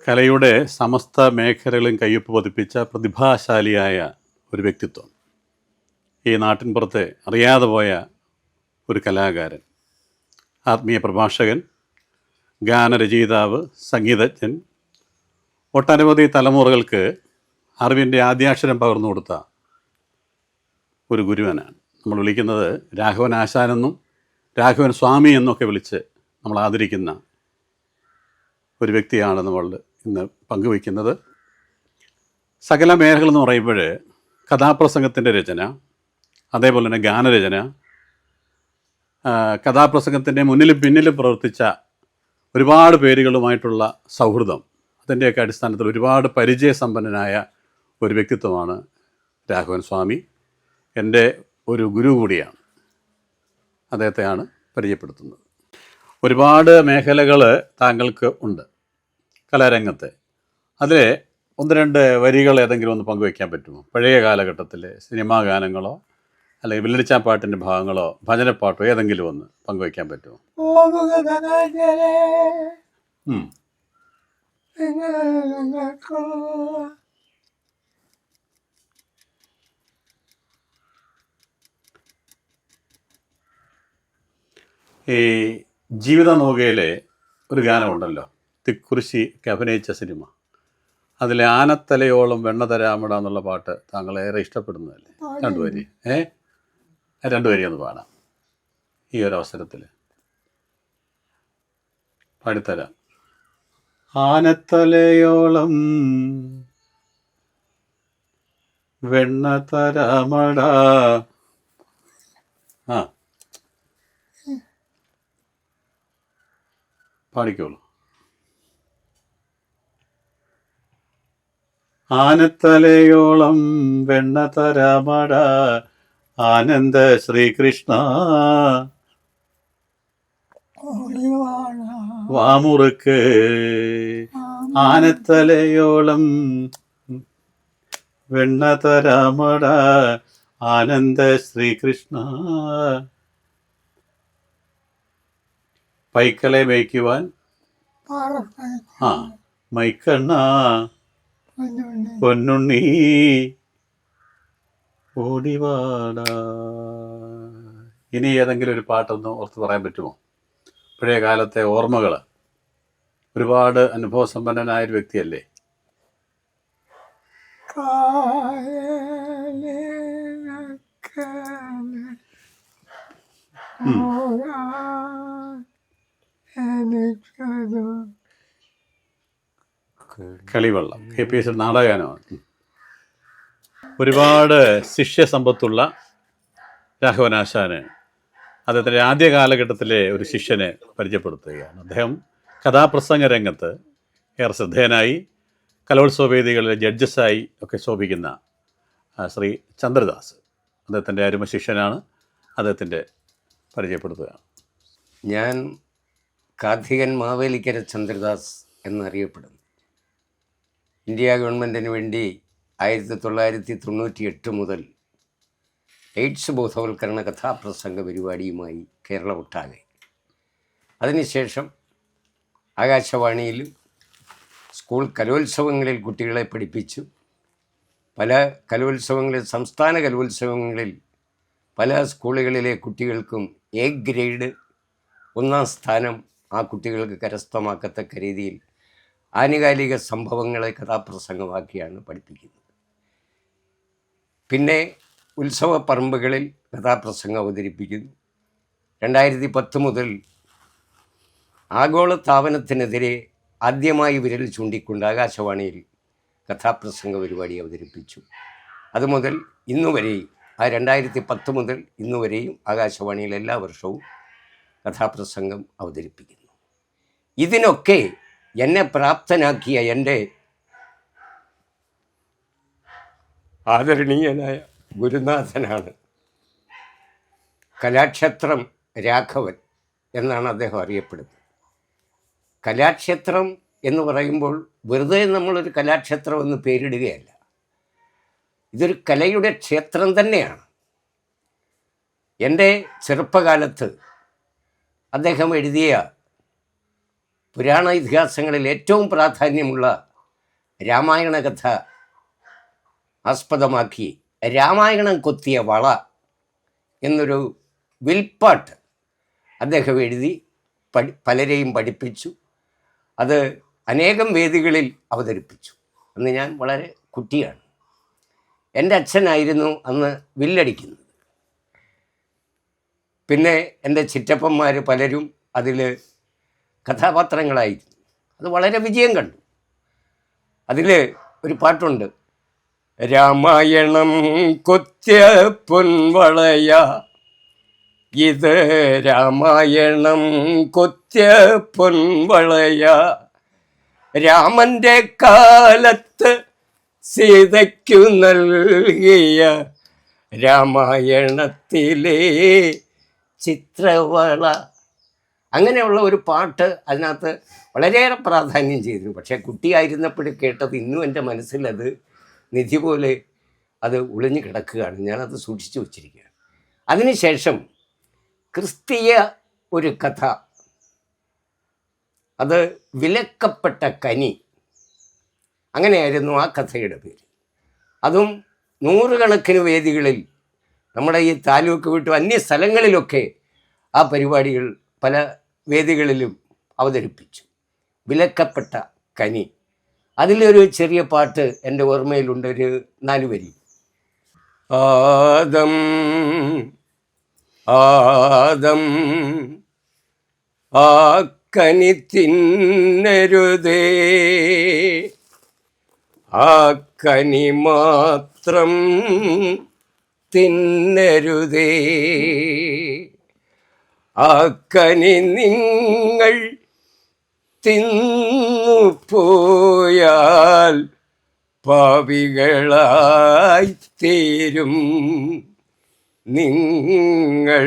കലയുടെ സമസ്ത മേഖലകളും കയ്യൊപ്പ് പതിപ്പിച്ച പ്രതിഭാശാലിയായ ഒരു വ്യക്തിത്വം. ഈ നാട്ടിൻപുറത്തെ അറിയാതെ പോയ ഒരു കലാകാരൻ, ആത്മീയ പ്രഭാഷകൻ, ഗാനരചയിതാവ്, സംഗീതജ്ഞൻ, ഒട്ടനവധി തലമുറകൾക്ക് അറിവിൻ്റെ ആദ്യാക്ഷരം പകർന്നു കൊടുത്ത ഒരു ഗുരുവനാണ്. നമ്മൾ വിളിക്കുന്നത് രാഘവൻ ആശാനെന്നും രാഘവൻ സ്വാമി എന്നൊക്കെ വിളിച്ച് നമ്മൾ ആദരിക്കുന്ന ഒരു വ്യക്തിയാണ് നമ്മൾ ഇന്ന് പങ്കുവയ്ക്കുന്നത്. സകല മേഖലകളെന്ന് പറയുമ്പോൾ കഥാപ്രസംഗത്തിൻ്റെ രചന, അതേപോലെ തന്നെ ഗാനരചന, കഥാപ്രസംഗത്തിൻ്റെ മുന്നിലും പിന്നിലും പ്രവർത്തിച്ച ഒരുപാട് പേരുകളുമായിട്ടുള്ള സൗഹൃദം, അതിൻ്റെയൊക്കെ അടിസ്ഥാനത്തിൽ ഒരുപാട് പരിചയസമ്പന്നനായ ഒരു വ്യക്തിത്വമാണ് രാഘവൻ സ്വാമി. എൻ്റെ ഒരു ഗുരു കൂടിയാണ്. അദ്ദേഹത്തെയാണ് പരിചയപ്പെടുത്തുന്നത്. ഒരുപാട് മേഖലകൾ താങ്കൾക്ക് ഉണ്ട് കലാരംഗത്തെ. അതിൽ ഒന്ന് രണ്ട് വരികൾ ഏതെങ്കിലും ഒന്ന് പങ്കുവയ്ക്കാൻ പറ്റുമോ? പഴയ കാലഘട്ടത്തിലെ സിനിമാ ഗാനങ്ങളോ അല്ലെങ്കിൽ വില്ലടിച്ചാപ്പാട്ടിൻ്റെ ഭാഗങ്ങളോ ഭജനപ്പാട്ടോ ഏതെങ്കിലും ഒന്ന് പങ്കുവയ്ക്കാൻ പറ്റുമോ? ഈ ജീവിത നൗകയിലെ ഒരു ഗാനമുണ്ടല്ലോ, തിക്കുറിശിക്ക് അഭിനയിച്ച സിനിമ, അതിലെ ആനത്തലയോളം വെണ്ണ തരാമട എന്നുള്ള പാട്ട് താങ്കൾ ഏറെ ഇഷ്ടപ്പെടുന്നതല്ലേ? രണ്ടുപേരി രണ്ടുപേരി ഒന്ന് പാടാം ഈ ഒരു അവസരത്തിൽ. പാടിത്തരാം. ആനത്തലയോളം വെണ്ണ തരാമട. പാടിക്കോളൂ. ആനത്തലയോളം വെണ്ണ തരാമട ആനന്ദ ശ്രീകൃഷ്ണ വാമുറുക്ക്. ആനത്തലയോളം വെണ്ണ തരാമട ആനന്ദ ശ്രീകൃഷ്ണ. പൈക്കളെ മേയ്ക്കുവാൻ മൈക്കണ്ണ പൊന്നുണ്ണി ഓടിവാട. ഇനി ഏതെങ്കിലും ഒരു പാട്ടൊന്ന് ഓർത്ത് പറയാൻ പറ്റുമോ? പഴയ കാലത്തെ ഓർമ്മകൾ. ഒരുപാട് അനുഭവസമ്പന്നനായൊരു വ്യക്തിയല്ലേ? കളിവള്ളം KPS നാടകഗാനമാണ്. ഒരുപാട് ശിഷ്യസമ്പത്തുള്ള രാഘവനാശാന് അദ്ദേഹത്തിൻ്റെ ആദ്യ കാലഘട്ടത്തിലെ ഒരു ശിഷ്യനെ പരിചയപ്പെടുത്തുകയാണ്. അദ്ദേഹം കഥാപ്രസംഗ രംഗത്ത് ഏറെ ശ്രദ്ധേയനായി കലോത്സവ വേദികളിലെ ജഡ്ജസായി ഒക്കെ ശോഭിക്കുന്ന ശ്രീ ചന്ദ്രദാസ് അദ്ദേഹത്തിൻ്റെ അരുമ ശിഷ്യനാണ്. അദ്ദേഹത്തിൻ്റെ പരിചയപ്പെടുത്തുകയാണ്. ഞാൻ കാർത്തികൻ മാവേലിക്കര ചന്ദ്രദാസ് എന്നറിയപ്പെടുന്നു. ഇന്ത്യ ഗവൺമെൻറ്റിന് വേണ്ടി 1998 മുതൽ എയ്ഡ്സ് ബോധവൽക്കരണ കഥാപ്രസംഗ പരിപാടിയുമായി കേരളമൊട്ടാകെ, അതിനുശേഷം ആകാശവാണിയിലും സ്കൂൾ കലോത്സവങ്ങളിൽ കുട്ടികളെ പഠിപ്പിച്ചു. പല കലോത്സവങ്ങളിൽ, സംസ്ഥാന കലോത്സവങ്ങളിൽ പല സ്കൂളുകളിലെ കുട്ടികൾക്കും A ഗ്രേഡ് 1ാം സ്ഥാനം ആ കുട്ടികൾക്ക് കരസ്ഥമാക്കത്തക്ക രീതിയിൽ ആനുകാലിക സംഭവങ്ങളെ കഥാപ്രസംഗമാക്കിയാണ് പഠിപ്പിക്കുന്നത്. പിന്നെ ഉത്സവ പറമ്പുകളിൽ കഥാപ്രസംഗം അവതരിപ്പിക്കുന്നു. 2010 മുതൽ ആഗോളതാപനത്തിനെതിരെ ആദ്യമായി വിരൽ ചൂണ്ടിക്കൊണ്ട് ആകാശവാണിയിൽ കഥാപ്രസംഗ പരിപാടി അവതരിപ്പിച്ചു. അതുമുതൽ ഇന്നുവരെയും, 2010 മുതൽ ഇന്നുവരെയും ആകാശവാണിയിൽ എല്ലാ വർഷവും കഥാപ്രസംഗം അവതരിപ്പിക്കുന്നു. ഇതിനൊക്കെ എന്നെ പ്രാപ്തനാക്കിയ എൻ്റെ ആദരണീയനായ ഗുരുനാഥനാണ് കലാക്ഷേത്രം രാഘവൻ എന്നാണ് അദ്ദേഹം അറിയപ്പെടുന്നത്. കലാക്ഷേത്രം എന്ന് പറയുമ്പോൾ വെറുതെ നമ്മളൊരു കലാക്ഷേത്രം എന്ന് പേരിടുകയല്ല. ഇതൊരു കലയുടെ ക്ഷേത്രം തന്നെയാണ്. എൻ്റെ ചെറുപ്പകാലത്ത് അദ്ദേഹം എഴുതിയ പുരാണ ഇതിഹാസങ്ങളിൽ ഏറ്റവും പ്രാധാന്യമുള്ള രാമായണ കഥ ആസ്പദമാക്കി രാമായണം കൊത്തിയ വള എന്നൊരു വിൽപ്പാട്ട് അദ്ദേഹം എഴുതി പലരെയും പഠിപ്പിച്ചു. അത് അനേകം വേദികളിൽ അവതരിപ്പിച്ചു. അന്ന് ഞാൻ വളരെ കുട്ടിയാണ്. എൻ്റെ അച്ഛനായിരുന്നു അന്ന് വില്ലടിക്കുന്നത്. പിന്നെ എൻ്റെ ചിറ്റപ്പന്മാർ പലരും അതിൽ കഥാപാത്രങ്ങളായിരുന്നു. അത് വളരെ വിജയം കണ്ടു. അതിൽ ഒരു പാട്ടുണ്ട്, രാമായണം കൊത്തിയ പൊൻവളയ, ഇത് രാമായണം കൊത്തിയ പൊൻവളയ, രാമൻ്റെ കാലത്ത് സീതയ്ക്കു നൽകിയ രാമായണത്തിലെ ചിത്രവള. അങ്ങനെയുള്ള ഒരു പാട്ട് അതിനകത്ത് വളരെയേറെ പ്രാധാന്യം ചെയ്തിരുന്നു. പക്ഷേ കുട്ടിയായിരുന്നപ്പോഴും കേട്ടത് ഇന്നും എൻ്റെ മനസ്സിലത് നിധി പോലെ അത് ഒളിഞ്ഞു കിടക്കുകയാണ്. ഞാനത് സൂക്ഷിച്ചു വച്ചിരിക്കുകയാണ്. അതിനുശേഷം ക്രിസ്തീയ ഒരു കഥ, അത് വിലക്കപ്പെട്ട കനി, അങ്ങനെയായിരുന്നു ആ കഥയുടെ പേര്. അതും നൂറുകണക്കിന് വേദികളിൽ, നമ്മുടെ ഈ താലൂക്ക് വിട്ടു അന്യ സ്ഥലങ്ങളിലൊക്കെ ആ പരിപാടികൾ പല വേദികളിലും അവതരിപ്പിച്ചു. വിലക്കപ്പെട്ട കനി. അതിലൊരു ചെറിയ പാട്ട് എൻ്റെ ഓർമ്മയിലുണ്ട്, ഒരു 4 വരി. ആദം ആദം ആ കനി തിന്നരുതേ, ആ കനി മാത്രം തിന്നരുതേ, ആ കനി നിങ്ങൾ തിന്നു പോയാൽ പാപികളായി തീരും, നിങ്ങൾ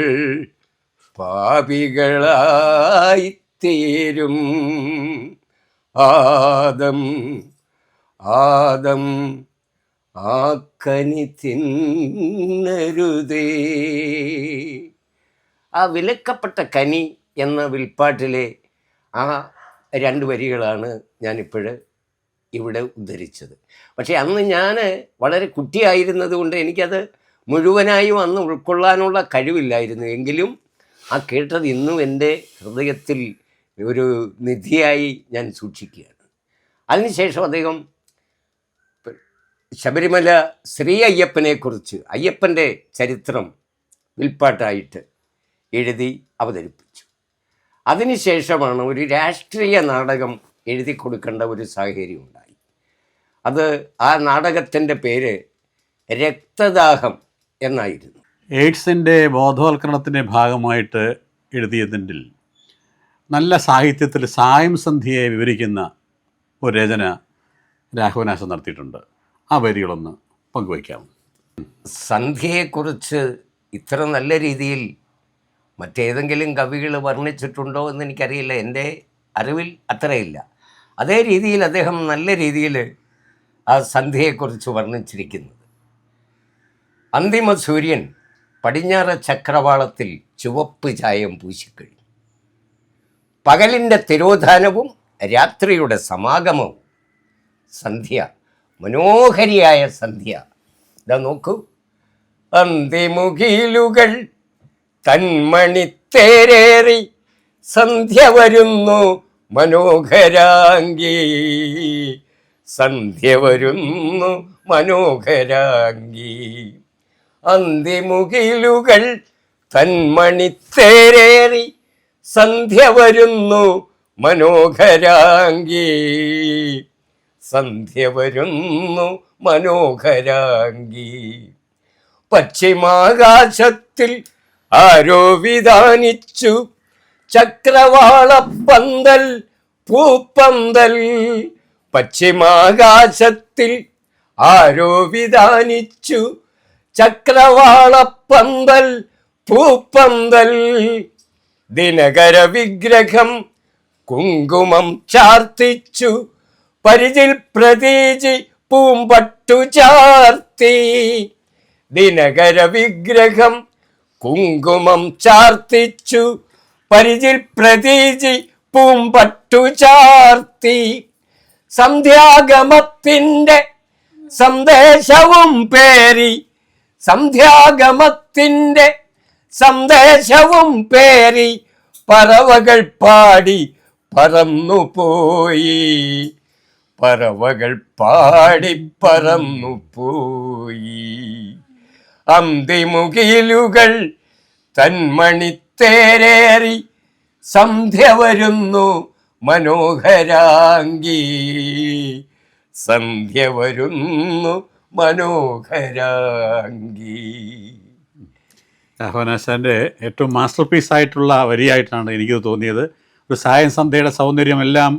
പാപികളായി തീരും. ആദം ആദം ആ കനി തിന്നരുതേ. ആ വിലക്കപ്പെട്ട കനി എന്ന വിൽപ്പാട്ടിലെ ആ 2 വരികളാണ് ഞാനിപ്പോൾ ഇവിടെ ഉദ്ധരിച്ചത്. പക്ഷേ അന്ന് ഞാൻ വളരെ കുട്ടിയായിരുന്നത് കൊണ്ട് എനിക്കത് മുഴുവനായും അന്ന് ഉൾക്കൊള്ളാനുള്ള കഴിവില്ലായിരുന്നു. എങ്കിലും ആ കേട്ടത് ഇന്നും എൻ്റെ ഹൃദയത്തിൽ ഒരു നിധിയായി ഞാൻ സൂക്ഷിക്കുകയാണ്. അതിനുശേഷം അദ്ദേഹം ശബരിമല ശ്രീ അയ്യപ്പനെക്കുറിച്ച്, അയ്യപ്പൻ്റെ ചരിത്രം വിൽപ്പാട്ടായിട്ട് എഴുതി അവതരിപ്പിച്ചു. അതിനുശേഷമാണ് ഒരു രാഷ്ട്രീയ നാടകം എഴുതി കൊടുക്കേണ്ട ഒരു സാഹചര്യം ഉണ്ടായി. അത് ആ നാടകത്തിൻ്റെ പേര് രക്തദാഹം എന്നായിരുന്നു. എയ്ഡ്സിൻ്റെ ബോധവൽക്കരണത്തിൻ്റെ ഭാഗമായിട്ട് എഴുതിയതിൽ നല്ല സാഹിത്യത്തിൽ സായം സന്ധ്യയെ വിവരിക്കുന്ന ഒരു രചന രാഘവനാശം നടത്തിയിട്ടുണ്ട്. ആ വരികളൊന്ന് പങ്കുവയ്ക്കാം. സന്ധ്യയെക്കുറിച്ച് ഇത്ര നല്ല രീതിയിൽ മറ്റേതെങ്കിലും കവികൾ വർണ്ണിച്ചിട്ടുണ്ടോ എന്ന് എനിക്കറിയില്ല. എൻ്റെ അറിവിൽ അത്രയില്ല. അതേ രീതിയിൽ അദ്ദേഹം നല്ല രീതിയിൽ ആ സന്ധ്യയെക്കുറിച്ച് വർണ്ണിച്ചിരിക്കുന്നത്. അന്തിമ സൂര്യൻ പടിഞ്ഞാറ് ചക്രവാളത്തിൽ ചുവപ്പ് ചായം പൂശിക്കഴിഞ്ഞു. പകലിൻ്റെ തിരോധാനവും രാത്രിയുടെ സമാഗമവും. സന്ധ്യ, മനോഹരിയായ സന്ധ്യ. ഇതാ നോക്കൂ, അന്തിമുകിലുകൾ തന്മണിത്തേരേറി സന്ധ്യ വരുന്നു മനോഹരാംഗി, സന്ധ്യ വരുന്നു മനോഹരാംഗി. അന്തിമുകിലുകൾ തന്മണിത്തേരേറി സന്ധ്യ വരുന്നു മനോഹരാംഗി, സന്ധ്യ വരുന്നു മനോഹരാംഗി. പശ്ചിമാകാശത്തിൽ ആരോ വിധാനിച്ചു ചക്രവാളപ്പന്തൽ പൂപ്പന്തൽ. പശ്ചിമാകാശത്തിൽ ആരോ വിധാനിച്ചു ചക്രവാളപ്പന്തൽ പൂപ്പന്തൽ. ദിനകര വിഗ്രഹം കുങ്കുമം ചാർത്തിച്ചു പരിചിൽ പ്രതീജി പൂമ്പട്ടു ചാർത്തി. ദിനകര വിഗ്രഹം കുങ്കുമം ചാർത്തിച്ചു പരിചിൽ പ്രതീജി പൂമ്പട്ടു ചാർത്തി സന്ധ്യാഗമത്തിൻ്റെ സന്ദേശവും പേരി സന്ധ്യാഗമത്തിൻ്റെ സന്ദേശവും പേരി പറവകൾ പാടി പറന്നുപോയി, പറവകൾ പാടി പറന്നുപോയി. അന്തിമുകിലുകൾ തന്മണിത്തേരേറി സന്ധ്യ വരുന്നു മനോഹരാംഗി, സന്ധ്യ വരുന്നു മനോഹരാംഗി. രാഘവനാശാൻ്റെ ഏറ്റവും മാസ്റ്റർ പീസ് ആയിട്ടുള്ള വരിയായിട്ടാണ് എനിക്ക് തോന്നിയത്. ഒരു സായം സന്ധ്യയുടെ സൗന്ദര്യമെല്ലാം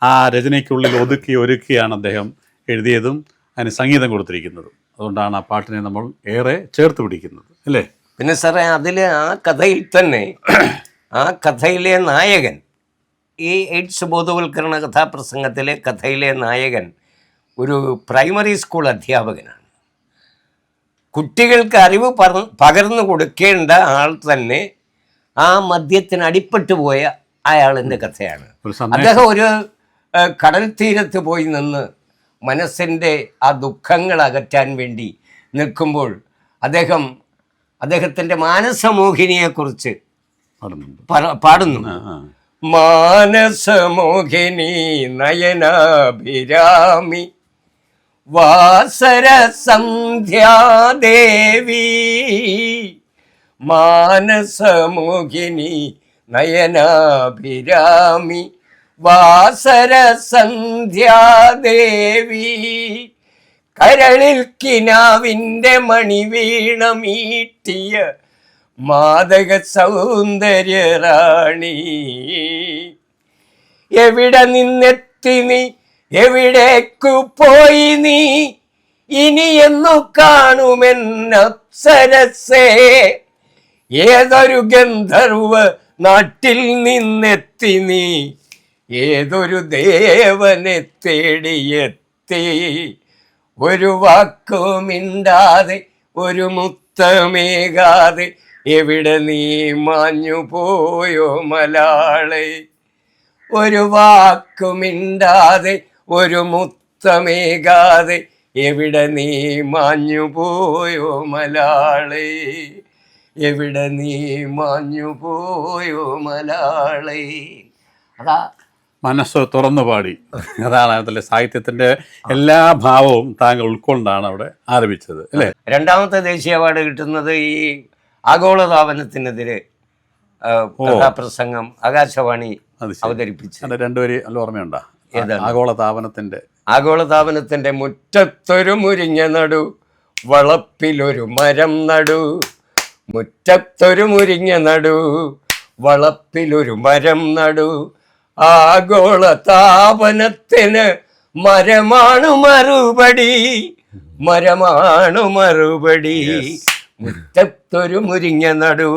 ആ രചനയ്ക്കുള്ളിൽ ഒതുക്കി ഒരുക്കിയാണ് അദ്ദേഹം എഴുതിയതും അതിന് സംഗീതം കൊടുത്തിരിക്കുന്നതും. അതുകൊണ്ടാണ് ആ പാട്ടിനെ നമ്മൾ ഏറെ ചേർത്ത് പിടിക്കുന്നത്, അല്ലേ? പിന്നെ സാറേ, അതിൽ ആ കഥയിൽ തന്നെ ആ കഥയിലെ നായകൻ, ഈ എയ്ഡ്സ് ബോധവൽക്കരണ കഥാപ്രസംഗത്തിലെ കഥയിലെ നായകൻ ഒരു പ്രൈമറി സ്കൂൾ അധ്യാപകനാണ്. കുട്ടികൾക്ക് അറിവ് പകർന്നു കൊടുക്കേണ്ട ആൾ തന്നെ ആ മദ്യത്തിന് അടിപ്പെട്ടു പോയ അയാളിൻ്റെ കഥയാണ്. അദ്ദേഹം ഒരു കടൽ തീരത്ത് പോയി നിന്ന് മനസ്സിൻ്റെ ആ ദുഃഖങ്ങൾ അകറ്റാൻ വേണ്ടി നിൽക്കുമ്പോൾ അദ്ദേഹത്തിൻ്റെ മാനസമോഹിനിയെക്കുറിച്ച് പാടുന്നു. മാനസമോഹിനി നയനാഭിരാമി വാസര സന്ധ്യാദേവി, മാനസമോഹിനി നയനാഭിരാമി വാസര സന്ധ്യാദേവി, കരളിൽ കിനാവിൻ്റെ മണിവീണ മീട്ടിയ മാദക സൗന്ദര്യ റാണി, എവിടെ നിന്നെത്തി നീ, എവിടേക്കു പോയി നീ, ഇനി എന്നു കാണുമെന്നപ്സരസേ, ഏതൊരു ഗന്ധർവ നാട്ടിൽ നിന്നെത്തി നീ, ഏതൊരു ദേവനെ തേടിയെത്തി, ഒരു വാക്കുമിണ്ടാതെ ഒരു മുത്തമേകാതെ എവിടെ നീ മാഞ്ഞു പോയോ മലാളെ, ഒരു വാക്കുമിണ്ടാതെ ഒരു മുത്തമേകാതെ എവിടെ നീ മാഞ്ഞു പോയോ മലാളെ, എവിടെ നീ മാഞ്ഞു പോയോ മലാളെ. അതാ മനസ്സ് തുറന്നു പാടി. അതാണ് അതിലെ സാഹിത്യത്തിൻ്റെ എല്ലാ ഭാവവും താങ്കൾ ഉൾക്കൊണ്ടാണ് അവിടെ ആരംഭിച്ചത്, അല്ലേ? രണ്ടാമത്തെ ദേശീയ അവാർഡ് കിട്ടുന്നത് ഈ ആഗോളതാപനത്തിനെതിരെ കഥാപ്രസംഗം ആകാശവാണി അവതരിപ്പിച്ചു. രണ്ടുപേരും നല്ല ഓർമ്മയുണ്ടോ? ആഗോളതാപനത്തിന്റെ മുറ്റത്തൊരു മുരിഞ്ഞ നടു, വളപ്പിലൊരു മരം നടു, മുറ്റത്തൊരു മുരിഞ്ഞ നടു, വളപ്പിലൊരു മരം നടു, ആഗോളതാപനത്തിന് മരമാണു മറുപടി, മരമാണു മറുപടി, മുറ്റത്തൊരു മുരിഞ്ഞ നടു,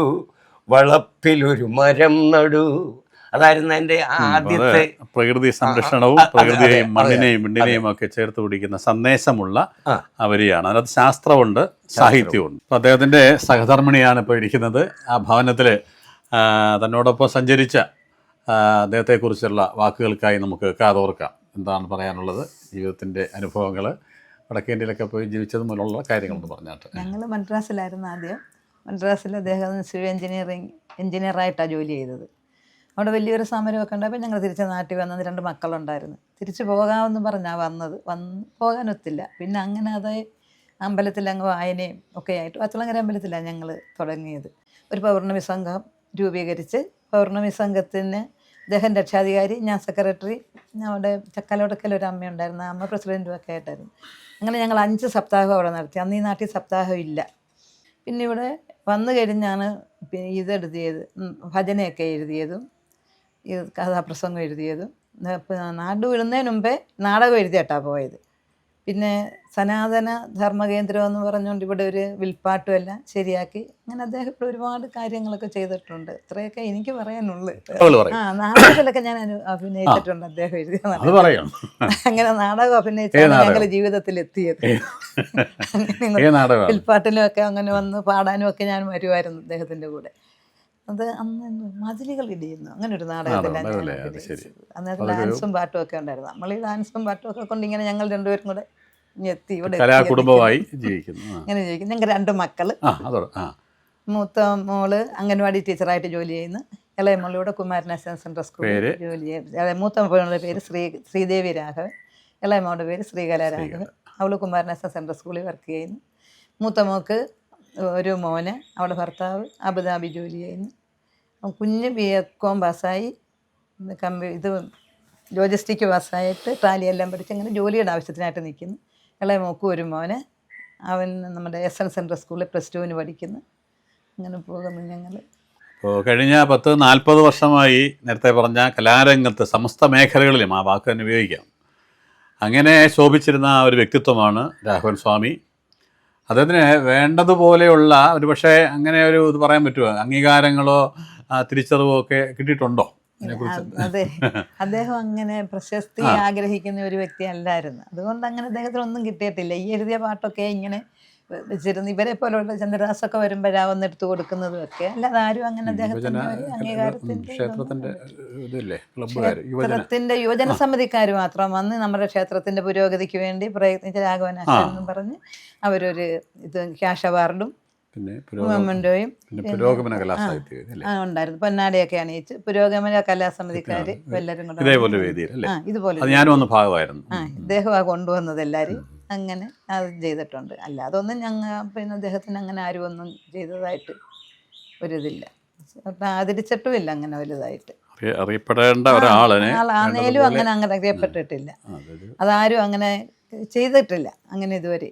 വളപ്പിലൊരു മരം നടു. അതായിരുന്നു എൻ്റെ ആദ്യത്തെ പ്രകൃതി സംരക്ഷണവും പ്രകൃതിയെയും മണ്ണിനെയും മിണ്ണിനെയും ഒക്കെ ചേർത്ത് പിടിക്കുന്ന സന്ദേശമുള്ള വരിയാണ്. അതിനകത്ത് ശാസ്ത്രമുണ്ട്, സാഹിത്യമുണ്ട്. അപ്പോൾ അദ്ദേഹത്തിൻ്റെ സഹധർമ്മിണിയാണ് ഇപ്പോൾ ഇരിക്കുന്നത്. ആ ഭവനത്തിൽ തന്നോടൊപ്പം സഞ്ചരിച്ച അദ്ദേഹത്തെക്കുറിച്ചുള്ള വാക്കുകൾക്കായി നമുക്ക് കാതോർക്കാം. എന്താണ് പറയാനുള്ളത്? ജീവിതത്തിൻ്റെ അനുഭവങ്ങൾ, വടക്കേ ഇന്ത്യയിലൊക്കെ പോയി ജീവിച്ചത് മുതലുള്ള കാര്യങ്ങളെന്ന് പറഞ്ഞാട്ട്. ഞങ്ങൾ മദ്രാസിലായിരുന്നു ആദ്യം. മദ്രാസിൽ അദ്ദേഹം സിവിൽ എഞ്ചിനീയറായിട്ടാണ് ജോലി ചെയ്തത്. അവിടെ വലിയൊരു സമരമൊക്കെ ഉണ്ടായപ്പോൾ ഞങ്ങൾ തിരിച്ച് നാട്ടിൽ വന്നത്. 2 മക്കളുണ്ടായിരുന്നു. തിരിച്ച് പോകാമെന്ന് പറഞ്ഞാൽ പോകാനൊത്തില്ല. പിന്നെ അങ്ങനെ അത് അമ്പലത്തിൽ അങ്ങ് വായനയും ഒക്കെ ആയിട്ട് വച്ചളങ്ങര അമ്പലത്തിലാണ് ഞങ്ങൾ തുടങ്ങിയത്. ഒരു പൗർണമി സംഘം രൂപീകരിച്ച് പൗർണമി സംഘത്തിന് അദ്ദേഹം രക്ഷാധികാരി, ഞാൻ സെക്രട്ടറി, അവിടെ ചക്കാലോടക്കൽ ഒരു അമ്മയുണ്ടായിരുന്നു, അമ്മ പ്രസിഡൻറ്റും ഒക്കെ ആയിട്ടായിരുന്നു. അങ്ങനെ ഞങ്ങൾ 5 സപ്താഹം അവിടെ നടത്തി. അന്ന് ഈ നാട്ടിൽ സപ്താഹം ഇല്ല. പിന്നെ ഇവിടെ വന്നു കഴിഞ്ഞാണ് ഇതെഴുതിയത്, ഭജനയൊക്കെ എഴുതിയതും ഈ കഥാപ്രസംഗം എഴുതിയതും. നാട് വിടുന്നതിന് മുമ്പേ നാടകം എഴുതിയിട്ടാണ് പോയത്. പിന്നെ സനാതന ധർമ്മകേന്ദ്രം എന്ന് പറഞ്ഞുകൊണ്ട് ഇവിടെ ഒരു വിൽപ്പാട്ടും എല്ലാം ശരിയാക്കി. അങ്ങനെ അദ്ദേഹം ഇവിടെ ഒരുപാട് കാര്യങ്ങളൊക്കെ ചെയ്തിട്ടുണ്ട്. ഇത്രയൊക്കെ എനിക്ക് പറയാനുള്ളൂ. നാടകത്തിലൊക്കെ ഞാൻ അഭിനയിച്ചിട്ടുണ്ട്. അദ്ദേഹം എഴുതിയ അങ്ങനെ നാടകം അഭിനയിച്ചാണ് ഞങ്ങൾ ജീവിതത്തിൽ എത്തിയത്. വിൽപ്പാട്ടിലും ഒക്കെ അങ്ങനെ വന്ന് പാടാനും ഒക്കെ ഞാൻ വരുമായിരുന്നു അദ്ദേഹത്തിൻ്റെ കൂടെ. അത് അന്ന് മതിലുകൾ ഇടിയുന്നു അങ്ങനെ ഒരു നാടകത്തിലാണ് ഞാൻ അതല്ലേ, അത് ശരി. അഭിനയിച്ചത്. അന്നേരം ഡാൻസും പാട്ടും ഒക്കെ ഉണ്ടായിരുന്നു. നമ്മൾ ഈ ഡാൻസും പാട്ടും ഒക്കെ കൊണ്ട് ഇങ്ങനെ ഞങ്ങൾ രണ്ടുപേരും കൂടെ എത്തി ഇവിടെ കലാകുടുംബമായി ജീവിക്കുന്നു. ഇങ്ങനെ ജീവിക്കും. ഞങ്ങൾക്ക് 2 മക്കൾ. അതോടെ മൂത്ത മോള് അംഗൻവാടി ടീച്ചറായിട്ട് ജോലി ചെയ്യുന്നു. ഇളയ മോളിവിടെ കുമാരനാശാൻ സെൻട്രൽ സ്കൂളിൽ ജോലി ചെയ്യുന്നു. മൂത്ത മോളുടെ പേര് ശ്രീദേവി രാഘവൻ, ഇളയ മോളുടെ പേര് ശ്രീകല രാഘവൻ. അവൾ കുമാരനാശാൻ സെൻട്രൽ സ്കൂളിൽ വർക്ക് ചെയ്യുന്നു. മൂത്ത മോക്ക് ഒരു മോന്, അവിടെ ഭർത്താവ് അബുദാബി ജോലി ചെയ്യുന്നു. കുഞ്ഞ് BCom പാസ്സായി, ഇത് ലോജിസ്റ്റിക് പാസ്സായിട്ട് ടാലിയെല്ലാം പഠിച്ച് അങ്ങനെ ജോലിയുടെ ആവശ്യത്തിനായിട്ട് നിൽക്കുന്നു. ഇളയ മോക്കും ഒരു മോന്, അവൻ നമ്മുടെ SN സെൻട്രൽ സ്കൂളിൽ +2 പഠിക്കുന്നു. അങ്ങനെ പോകുന്നു ഞങ്ങൾ. ഇപ്പോൾ കഴിഞ്ഞ 10-40 വർഷമായി നേരത്തെ പറഞ്ഞ കലാരംഗത്ത് സമസ്ത മേഖലകളിലും ആ വാക്ക് തന്നെ ഉപയോഗിക്കാം, അങ്ങനെ ശോഭിച്ചിരുന്ന ഒരു വ്യക്തിത്വമാണ് രാഘവൻ സ്വാമി. അദ്ദേഹത്തിന് വേണ്ടതുപോലെയുള്ള ഒരു പക്ഷേ അങ്ങനെ ഒരു ഇത് പറയാൻ പറ്റുമോ, അംഗീകാരങ്ങളോ തിരിച്ചറിവോ ഒക്കെ കിട്ടിയിട്ടുണ്ടോ അതിനെക്കുറിച്ച്? അതെ, അദ്ദേഹം അങ്ങനെ പ്രശസ്തി ആഗ്രഹിക്കുന്ന ഒരു വ്യക്തി അല്ലായിരുന്നു. അതുകൊണ്ട് അങ്ങനെ അദ്ദേഹത്തിനൊന്നും കിട്ടിയിട്ടില്ല. ഈ എഴുതിയ പാട്ടൊക്കെ ഇങ്ങനെ വെച്ചിരുന്നു. ഇവരെ പോലുള്ള ചന്ദ്രദാസൊക്കെ വരുമ്പോഴാവുന്ന എടുത്തു കൊടുക്കുന്നതും ഒക്കെ അല്ലാതെ ആരും അങ്ങനെ അദ്ദേഹത്തിന്റെ ഒരു ക്ഷേത്രത്തിന്റെ യുവജന സമിതിക്കാർ മാത്രം വന്ന് നമ്മുടെ ക്ഷേത്രത്തിന്റെ പുരോഗതിക്ക് വേണ്ടി പ്രയത്നിച്ച രാഘവനാശൻ എന്നും പറഞ്ഞ് അവരൊരു ഇത് ക്യാഷ് അവാർഡും മൊമെന്റോയും ഉണ്ടായിരുന്നു. പൊന്നാടയൊക്കെ അണിയിച്ച് പുരോഗമന കലാസമിതിക്കാര് എല്ലാവരും കൂടെ ഇതുപോലെ ഇദ്ദേഹമാണ് കൊണ്ടുവന്നത്. എല്ലാവരും അങ്ങനെ അത് ചെയ്തിട്ടുണ്ട്. അല്ലാതെ ഒന്നും പിന്നെ അദ്ദേഹത്തിന് അങ്ങനെ ആരും ഒന്നും ചെയ്തതായിട്ട് ഒരിതില്ല, ആദരിച്ചിട്ടുമില്ല അങ്ങനെ വലുതായിട്ട്. അറിയപ്പെടേണ്ട ഒരാളെ ആന്നേലും അങ്ങനെ അറിയപ്പെട്ടിട്ടില്ല. അതാരും അങ്ങനെ ചെയ്തിട്ടില്ല അങ്ങനെ ഇതുവരെ.